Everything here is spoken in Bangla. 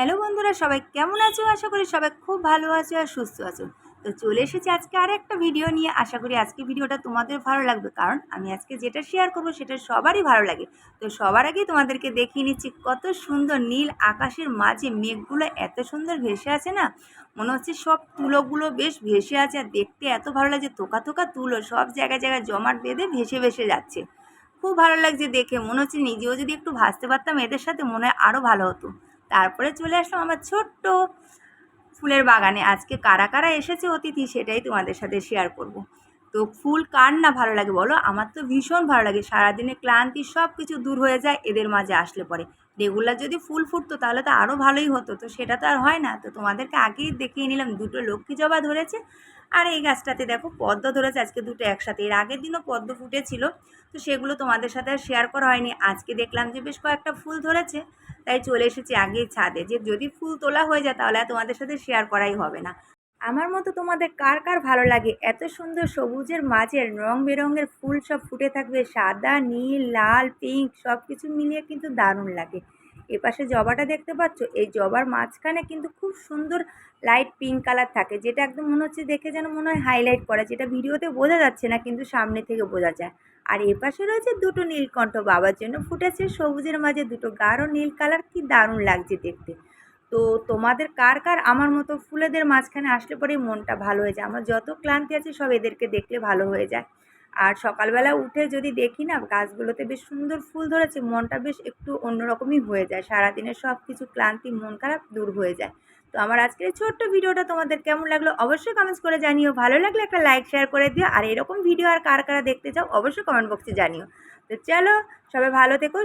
হ্যালো বন্ধুরা, সবাই কেমন আছো? আশা করি সবাই খুব ভালো আছো আর সুস্থ আছো। তো চলে এসেছি আজকে আর একটা ভিডিও নিয়ে। আশা করি আজকে ভিডিওটা তোমাদের ভালো লাগবে, কারণ আমি আজকে যেটা শেয়ার করবো সেটা সবারই ভালো লাগে। তো সবার আগেই তোমাদেরকে দেখিয়ে নিচ্ছি কত সুন্দর নীল আকাশের মাঝে মেঘগুলো এত সুন্দর ভেসে আছে না, মনে হচ্ছে সব তুলোগুলো বেশ ভেসে আছে আর দেখতে এত ভালো লাগছে। থোকা থোকা তুলো সব জায়গায় জায়গায় জমাট বেঁধে ভেসে ভেসে যাচ্ছে। খুব ভালো লাগছে দেখে, মনে হচ্ছে নিজেও যদি একটু ভাসতে পারতাম এদের সাথে মনে হয় আরও ভালো হতো। তারপরে চলে আসলাম আমার ছোট্ট ফুলের বাগানে। আজকে কারা কারা এসেছে অতিথি সেটাই তোমাদের সাথে শেয়ার করব। তো ফুল কার না ভালো লাগে বলো? আমার তো ভীষণ ভালো লাগে। সারাদিনে ক্লান্তি সব কিছু দূর হয়ে যায় এদের মাঝে আসলে পরে। রেগুলার যদি ফুল ফুটতো তাহলে তো আরও ভালোই হতো, তো সেটা তো আর হয় না। তো তোমাদেরকে আগেই দেখিয়ে নিলাম, দুটো লক্ষ্মী জবা ধরেছে আর এই গাছটাতে দেখো পদ্ম ধরেছে আজকে দুটো একসাথে। এর আগের দিনও পদ্ম ফুটেছিল, তো সেগুলো তোমাদের সাথে আর শেয়ার করা হয়নি। আজকে দেখলাম যে বেশ কয়েকটা ফুল ধরেছে, তাই চলে এসেছি আগেই ছাদে, যে যদি ফুল তোলা হয়ে যায় তাহলে আর তোমাদের সাথে শেয়ার করাই হবে না। আমার মতো তোমাদের কার কার ভালো লাগে এত সুন্দর সবুজের মাঝে রং বেরঙের ফুল সব ফুটে থাকবে, সাদা নীল লাল পিঙ্ক সব কিছু মিলিয়ে কিন্তু দারুণ লাগে। এপাশে জবাটা দেখতে পাচ্ছ, এই জবার মাঝখানে কিন্তু খুব সুন্দর লাইট পিঙ্ক কালার থাকে, যেটা একদম মনে হচ্ছে দেখে যেন মনে হয় হাইলাইট করা, যেটা ভিডিওতে বোঝা যাচ্ছে না কিন্তু সামনে থেকে বোঝা যায়। আর এপাশে রয়েছে দুটো নীলকণ্ঠ, বাবার জন্য ফুটেছে সবুজের মাঝে দুটো গাঢ় নীল কালার, কি দারুণ লাগছে দেখতে। তো তোমাদের কার কার আমার মতো ফুলেদের মাঝখানে আসলে পরেই মনটা ভালো হয়ে যায়। আমার যত ক্লান্তি আছে সব এদেরকে দেখলে ভালো হয়ে যায়। আর সকালবেলা উঠে যদি দেখি না গাছগুলোতে বেশ সুন্দর ফুল ধরেছে, মনটা বেশ একটু অন্যরকমই হয়ে যায়। সারাদিনের সব কিছু ক্লান্তি মন খারাপ দূর হয়ে যায়। তো আমার আজকের এই ছোট্ট ভিডিওটা তোমাদের কেমন লাগলো অবশ্যই কমেন্টস করে জানিও। ভালো লাগলে একটা লাইক শেয়ার করে দিও, আর এরকম ভিডিও আর কার কারা দেখতে চাও অবশ্যই কমেন্ট বক্সে জানিও। তো চলো, সবাই ভালো থেকো।